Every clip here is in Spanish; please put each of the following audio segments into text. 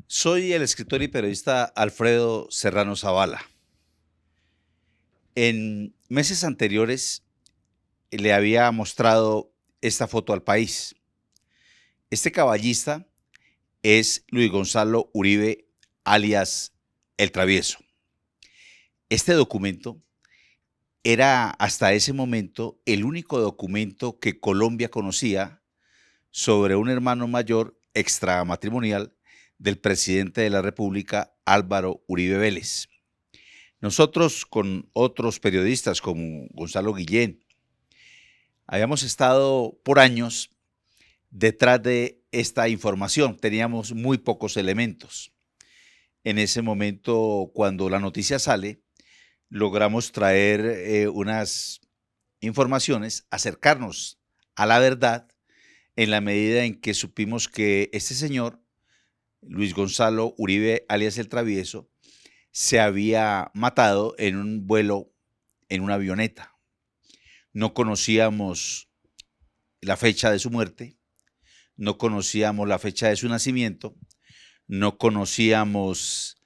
Soy el escritor y periodista Alfredo Serrano Zavala. En meses anteriores le había mostrado esta foto al país. Este caballista es Luis Gonzalo Uribe, alias El Travieso. Este documento era hasta ese momento el único documento que Colombia conocía sobre un hermano mayor extramatrimonial del presidente de la República, Álvaro Uribe Vélez. Nosotros, con otros periodistas como Gonzalo Guillén, habíamos estado por años detrás de esta información. Teníamos muy pocos elementos. En ese momento, cuando la noticia sale, logramos traer unas informaciones, acercarnos a la verdad en la medida en que supimos que este señor, Luis Gonzalo Uribe, alias El Travieso, se había matado en un vuelo en una avioneta. No conocíamos la fecha de su muerte, no conocíamos la fecha de su nacimiento, no conocíamos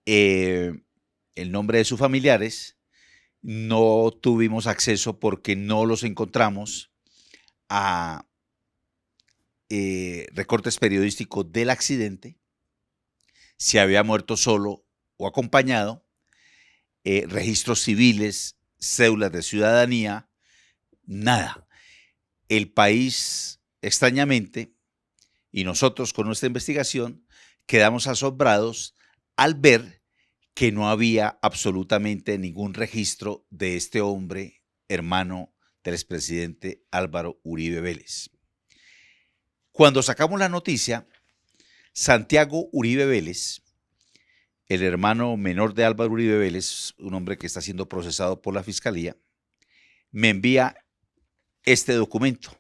el nombre de sus familiares, no tuvimos acceso porque no los encontramos a recortes periodísticos del accidente, si había muerto solo o acompañado, registros civiles, cédulas de ciudadanía, nada. El país, extrañamente, y nosotros con nuestra investigación, quedamos asombrados al ver que no había absolutamente ningún registro de este hombre, hermano del expresidente Álvaro Uribe Vélez. Cuando sacamos la noticia, Santiago Uribe Vélez, el hermano menor de Álvaro Uribe Vélez, un hombre que está siendo procesado por la Fiscalía, me envía este documento.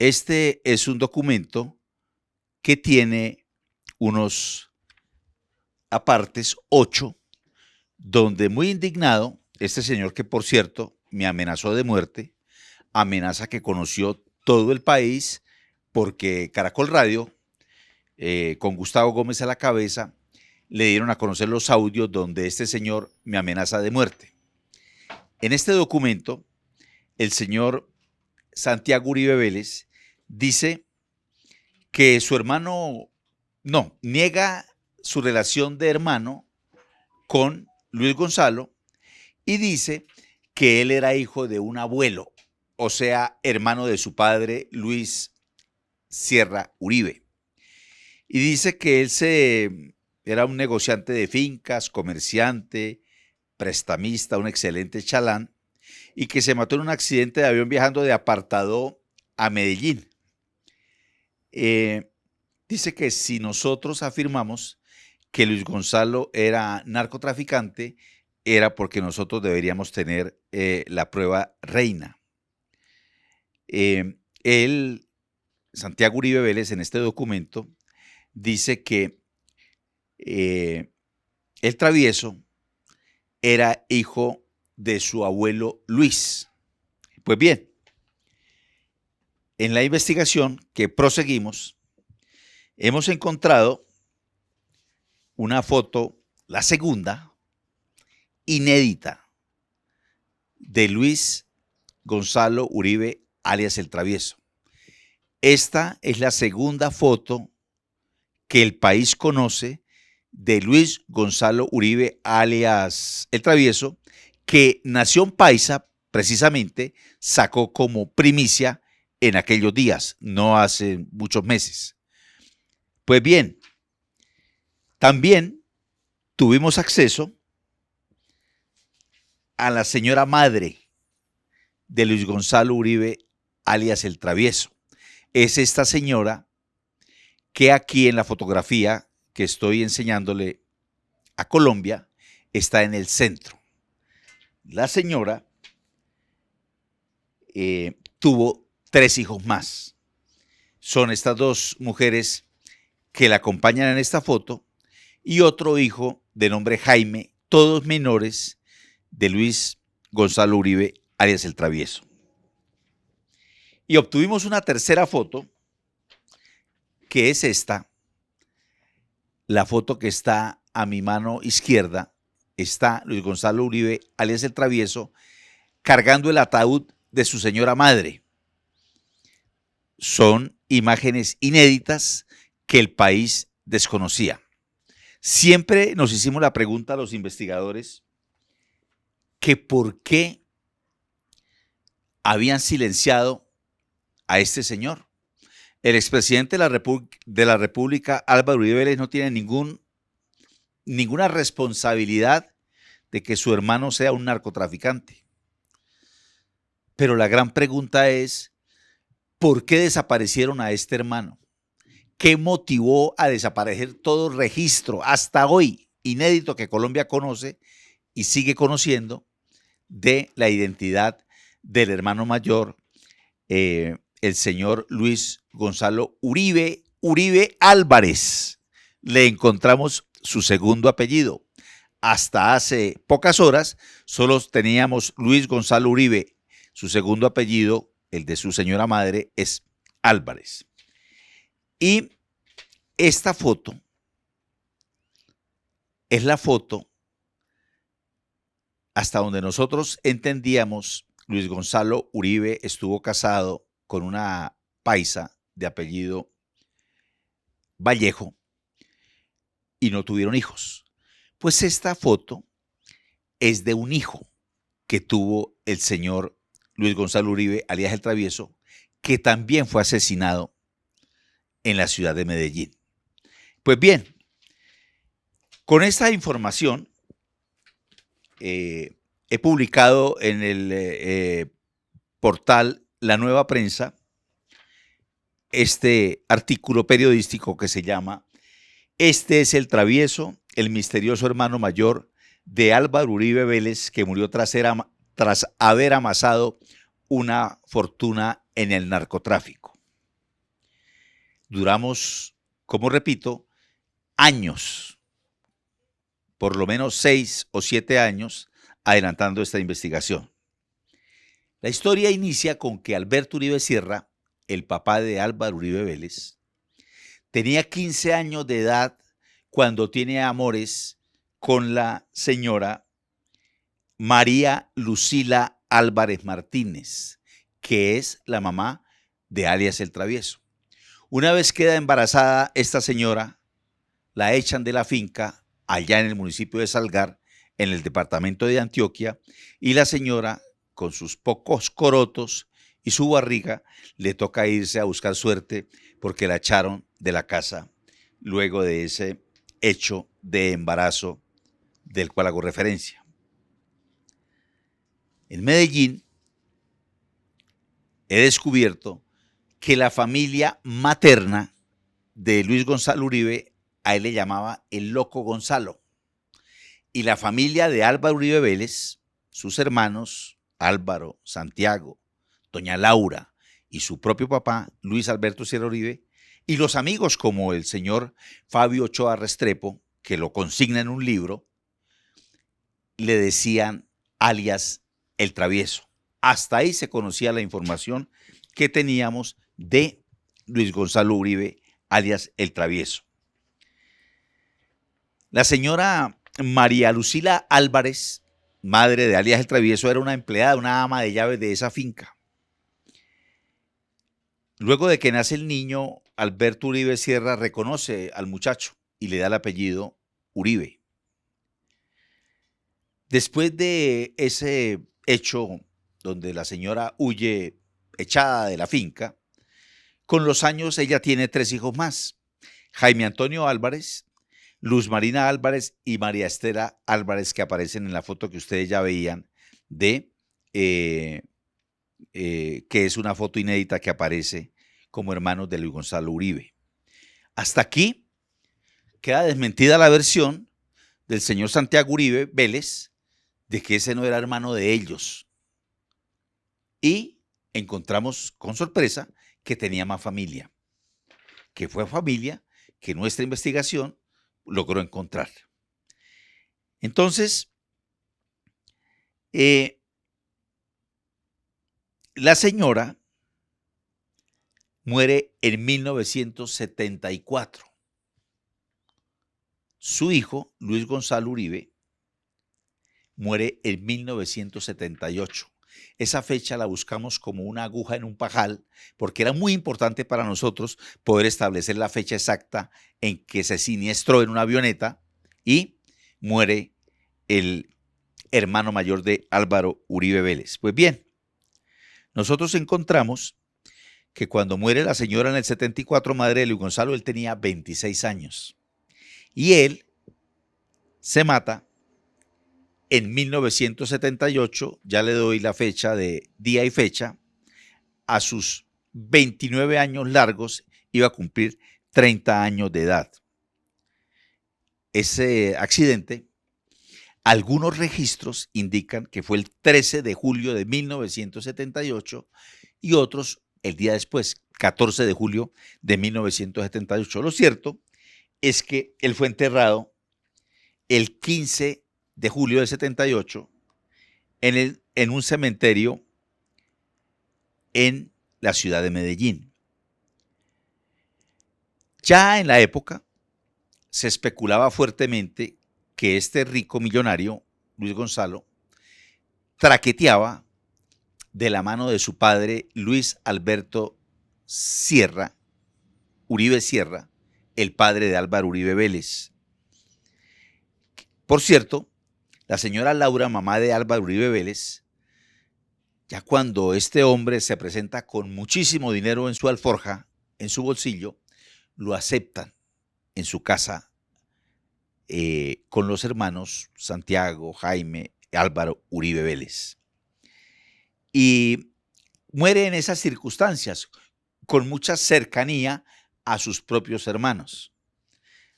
Este es un documento que tiene unos apartes, 8, donde muy indignado, este señor que por cierto me amenazó de muerte, amenaza que conoció todo el país porque Caracol Radio, con Gustavo Gómez a la cabeza, le dieron a conocer los audios donde este señor me amenaza de muerte. En este documento, el señor Santiago Uribe Vélez dice que su hermano, niega su relación de hermano con Luis Gonzalo y dice que él era hijo de un abuelo, o sea, hermano de su padre Luis Sierra Uribe. Y dice que él era un negociante de fincas, comerciante, prestamista, un excelente chalán, y que se mató en un accidente de avión viajando de Apartadó a Medellín. Dice que si nosotros afirmamos que Luis Gonzalo era narcotraficante, era porque nosotros deberíamos tener la prueba reina. Él, Santiago Uribe Vélez, en este documento, dice que el Travieso era hijo de su abuelo Luis. Pues bien, en la investigación que proseguimos, hemos encontrado una foto, la segunda, inédita, de Luis Gonzalo Uribe, alias El Travieso. Esta es la segunda foto que el país conoce de Luis Gonzalo Uribe, alias El Travieso, que Nación Paisa, precisamente, sacó como primicia en aquellos días, no hace muchos meses. Pues bien, también tuvimos acceso a la señora madre de Luis Gonzalo Uribe, alias El Travieso. Es esta señora que aquí en la fotografía que estoy enseñándole a Colombia está en el centro. La señora tuvo 3 hijos más. Son estas 2 mujeres que la acompañan en esta foto y otro hijo de nombre Jaime, todos menores de Luis Gonzalo Uribe, alias El Travieso. Y obtuvimos una tercera foto, que es esta, la foto que está a mi mano izquierda, está Luis Gonzalo Uribe, alias El Travieso, cargando el ataúd de su señora madre. Son imágenes inéditas que el país desconocía. Siempre nos hicimos la pregunta a los investigadores que por qué habían silenciado a este señor. El expresidente de la República, Álvaro Uribe Vélez, no tiene ninguna responsabilidad de que su hermano sea un narcotraficante. Pero la gran pregunta es, ¿por qué desaparecieron a este hermano? ¿Qué motivó a desaparecer todo registro hasta hoy inédito que Colombia conoce y sigue conociendo de la identidad del hermano mayor, el señor Luis Gonzalo Uribe Álvarez? Le encontramos su segundo apellido. Hasta hace pocas horas solo teníamos Luis Gonzalo Uribe. Su segundo apellido, el de su señora madre, es Álvarez. Y esta foto es la foto, hasta donde nosotros entendíamos, Luis Gonzalo Uribe estuvo casado con una paisa de apellido Vallejo y no tuvieron hijos. Pues esta foto es de un hijo que tuvo el señor Luis Gonzalo Uribe, alias El Travieso, que también fue asesinado en la ciudad de Medellín. Pues bien, con esta información he publicado en el portal La Nueva Prensa este artículo periodístico que se llama "Este es el Travieso, el misterioso hermano mayor de Álvaro Uribe Vélez, que murió tras haber amasado una fortuna en el narcotráfico". Duramos, como repito, años, por lo menos 6 o 7 años, adelantando esta investigación. La historia inicia con que Alberto Uribe Sierra, el papá de Álvaro Uribe Vélez, tenía 15 años de edad cuando tiene amores con la señora María Lucila Álvarez Martínez, que es la mamá de alias El Travieso. Una vez queda embarazada esta señora, la echan de la finca allá en el municipio de Salgar, en el departamento de Antioquia, y la señora, con sus pocos corotos y su barriga, le toca irse a buscar suerte porque la echaron de la casa luego de ese hecho de embarazo del cual hago referencia. En Medellín he descubierto que la familia materna de Luis Gonzalo Uribe, a él le llamaba el Loco Gonzalo. Y la familia de Álvaro Uribe Vélez, sus hermanos Álvaro, Santiago, doña Laura y su propio papá, Luis Alberto Sierra Uribe, y los amigos como el señor Fabio Ochoa Restrepo, que lo consigna en un libro, le decían alias El Travieso. Hasta ahí se conocía la información que teníamos de Luis Gonzalo Uribe, alias El Travieso. La señora María Lucila Álvarez, madre de alias El Travieso, era una empleada, una ama de llaves de esa finca. Luego de que nace el niño, Alberto Uribe Sierra reconoce al muchacho y le da el apellido Uribe. Después de ese hecho donde la señora huye echada de la finca, con los años ella tiene 3 hijos más: Jaime Antonio Álvarez, Luz Marina Álvarez y María Estela Álvarez, que aparecen en la foto que ustedes ya veían, que es una foto inédita que aparece como hermanos de Luis Gonzalo Uribe. Hasta aquí queda desmentida la versión del señor Santiago Uribe Vélez de que ese no era hermano de ellos. Y encontramos con sorpresa que tenía más familia, que fue familia que nuestra investigación logró encontrar. Entonces, la señora muere en 1974. Su hijo, Luis Gonzalo Uribe, muere en 1978. Esa fecha la buscamos como una aguja en un pajal, porque era muy importante para nosotros poder establecer la fecha exacta en que se siniestró en una avioneta y muere el hermano mayor de Álvaro Uribe Vélez. Pues bien, nosotros encontramos que cuando muere la señora en el 74, madre de Luis Gonzalo, él tenía 26 años. Y él se mata en 1978, ya le doy la fecha de día y fecha, a sus 29 años largos iba a cumplir 30 años de edad. Ese accidente, algunos registros indican que fue el 13 de julio de 1978 y otros el día después, 14 de julio de 1978. Lo cierto es que él fue enterrado el 15 de julio del 78 en un cementerio en la ciudad de Medellín. Ya en la época se especulaba fuertemente que este rico millonario, Luis Gonzalo, traqueteaba de la mano de su padre, Luis Alberto Sierra, Uribe Sierra, el padre de Álvaro Uribe Vélez. Por cierto, la señora Laura, mamá de Álvaro Uribe Vélez, ya cuando este hombre se presenta con muchísimo dinero en su alforja, en su bolsillo, lo aceptan en su casa con los hermanos Santiago, Jaime, Álvaro Uribe Vélez. Y muere en esas circunstancias, con mucha cercanía a sus propios hermanos,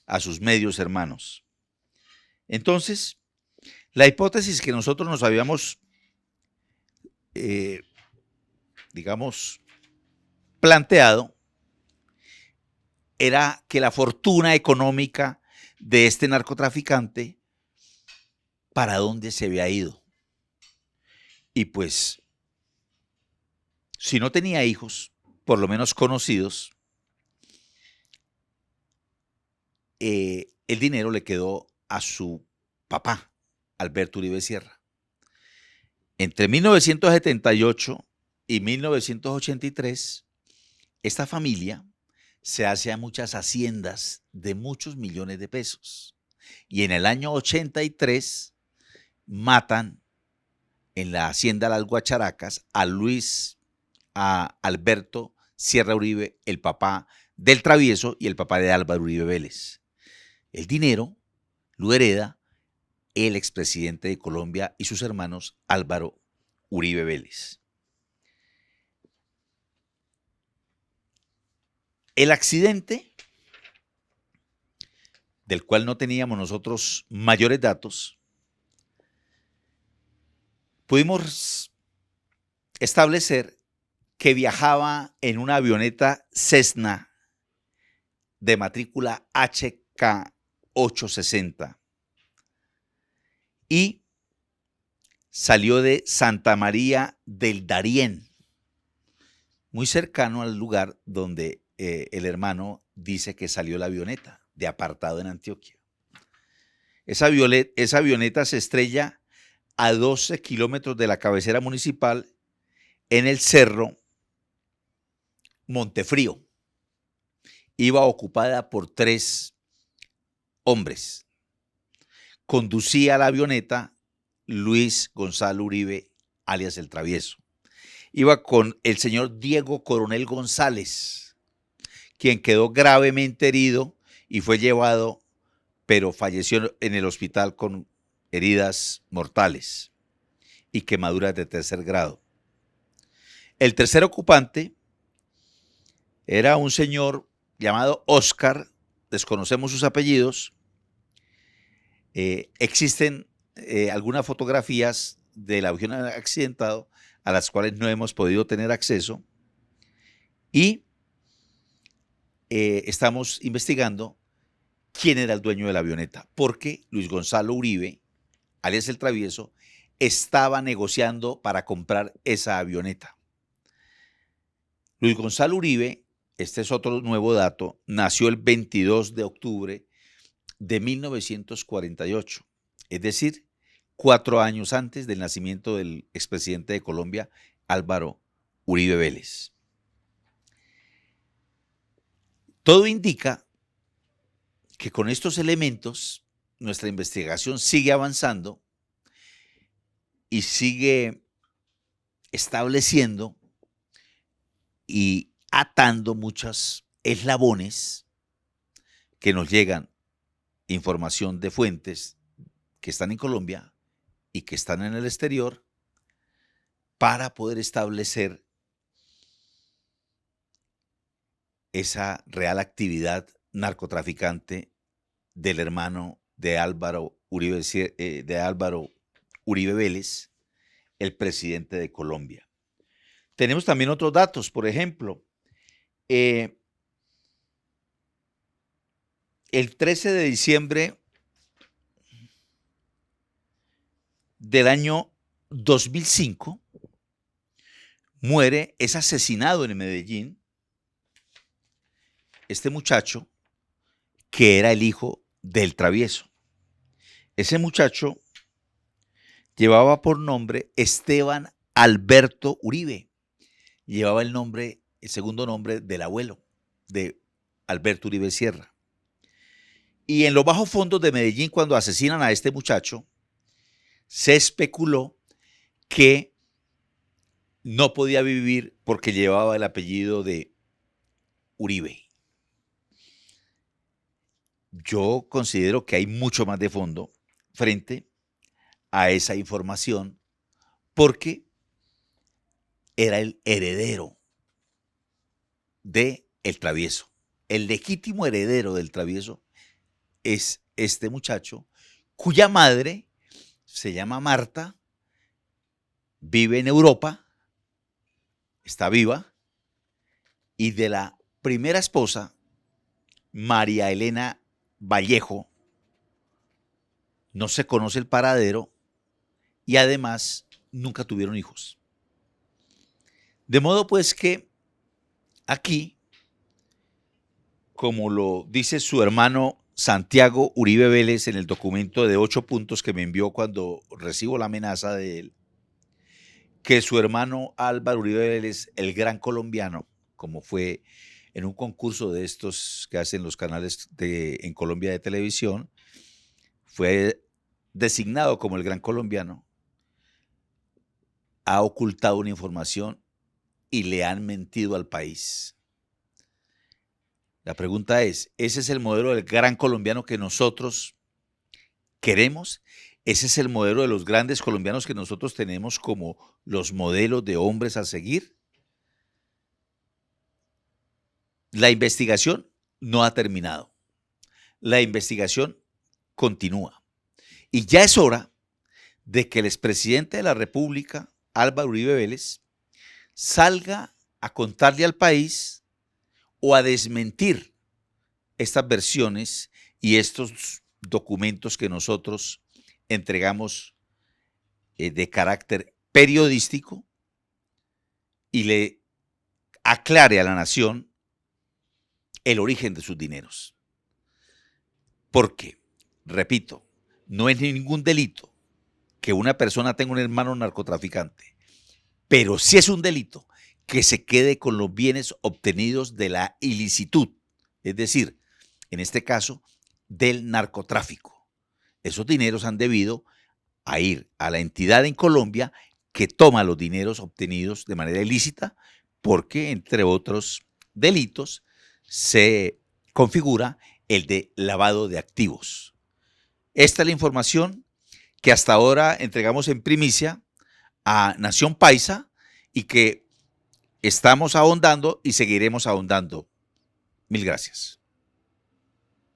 a sus medios hermanos. Entonces, la hipótesis que nosotros nos habíamos, digamos, planteado era que la fortuna económica de este narcotraficante, ¿para dónde se había ido? Y pues, si no tenía hijos, por lo menos conocidos, el dinero le quedó a su papá, Alberto Uribe Sierra. Entre 1978 y 1983, esta familia se hace a muchas haciendas de muchos millones de pesos. Y en el año 83 matan en la hacienda Las Guacharacas a Alberto Sierra Uribe, el papá del Travieso y el papá de Álvaro Uribe Vélez. El dinero lo hereda el expresidente de Colombia y sus hermanos Álvaro Uribe Vélez. El accidente, del cual no teníamos nosotros mayores datos, pudimos establecer que viajaba en una avioneta Cessna de matrícula HK860 y salió de Santa María del Darién, muy cercano al lugar donde el hermano dice que salió la avioneta, de Apartado en Antioquia. Esa avioneta se estrella a 12 kilómetros de la cabecera municipal en el cerro Montefrío. Iba ocupada por 3 hombres. Conducía la avioneta Luis Gonzalo Uribe, alias El Travieso. Iba con el señor Diego Coronel González, quien quedó gravemente herido y fue llevado, pero falleció en el hospital con heridas mortales y quemaduras de 3er grado. El tercer ocupante era un señor llamado Oscar, desconocemos sus apellidos. Existen algunas fotografías del avión accidentado a las cuales no hemos podido tener acceso y estamos investigando quién era el dueño de la avioneta, porque Luis Gonzalo Uribe, alias El Travieso, estaba negociando para comprar esa avioneta. Luis Gonzalo Uribe, este es otro nuevo dato, nació el 22 de octubre de 1948, es decir, 4 años antes del nacimiento del expresidente de Colombia, Álvaro Uribe Vélez. Todo indica que con estos elementos nuestra investigación sigue avanzando y sigue estableciendo y atando muchos eslabones que nos llegan, información de fuentes que están en Colombia y que están en el exterior, para poder establecer esa real actividad narcotraficante del hermano de Álvaro Uribe Vélez, el presidente de Colombia. Tenemos también otros datos, por ejemplo, el 13 de diciembre del año 2005 es asesinado en Medellín este muchacho que era el hijo del Travieso. Ese muchacho llevaba por nombre Esteban Alberto Uribe. Llevaba el segundo nombre del abuelo de Alberto Uribe Sierra. Y en los bajos fondos de Medellín, cuando asesinan a este muchacho, se especuló que no podía vivir porque llevaba el apellido de Uribe. Yo considero que hay mucho más de fondo frente a esa información, porque era el heredero de el Travieso. El legítimo heredero del Travieso es este muchacho, cuya madre se llama Marta, vive en Europa, está viva, y de la primera esposa, María Elena Vallejo, no se conoce el paradero y además nunca tuvieron hijos. De modo pues que aquí, como lo dice su hermano Santiago Uribe Vélez en el documento de 8 puntos que me envió cuando recibo la amenaza de él, que su hermano Álvaro Uribe Vélez, el gran colombiano, como fue en un concurso de estos que hacen los canales en Colombia de televisión, fue designado como el gran colombiano, ha ocultado una información y le han mentido al país. La pregunta es, ¿ese es el modelo del gran colombiano que nosotros queremos? ¿Ese es el modelo de los grandes colombianos que nosotros tenemos como los modelos de hombres a seguir? La investigación no ha terminado. La investigación continúa. Y ya es hora de que el expresidente de la República, Álvaro Uribe Vélez, salga a contarle al país o a desmentir estas versiones y estos documentos que nosotros entregamos de carácter periodístico, y le aclare a la nación el origen de sus dineros. Porque, repito, no es ningún delito que una persona tenga un hermano narcotraficante, pero sí es un delito que se quede con los bienes obtenidos de la ilicitud, es decir, en este caso, del narcotráfico. Esos dineros han debido a ir a la entidad en Colombia que toma los dineros obtenidos de manera ilícita, porque, entre otros delitos, se configura el de lavado de activos. Esta es la información que hasta ahora entregamos en primicia a Nación Paisa y que estamos ahondando y seguiremos ahondando. Mil gracias.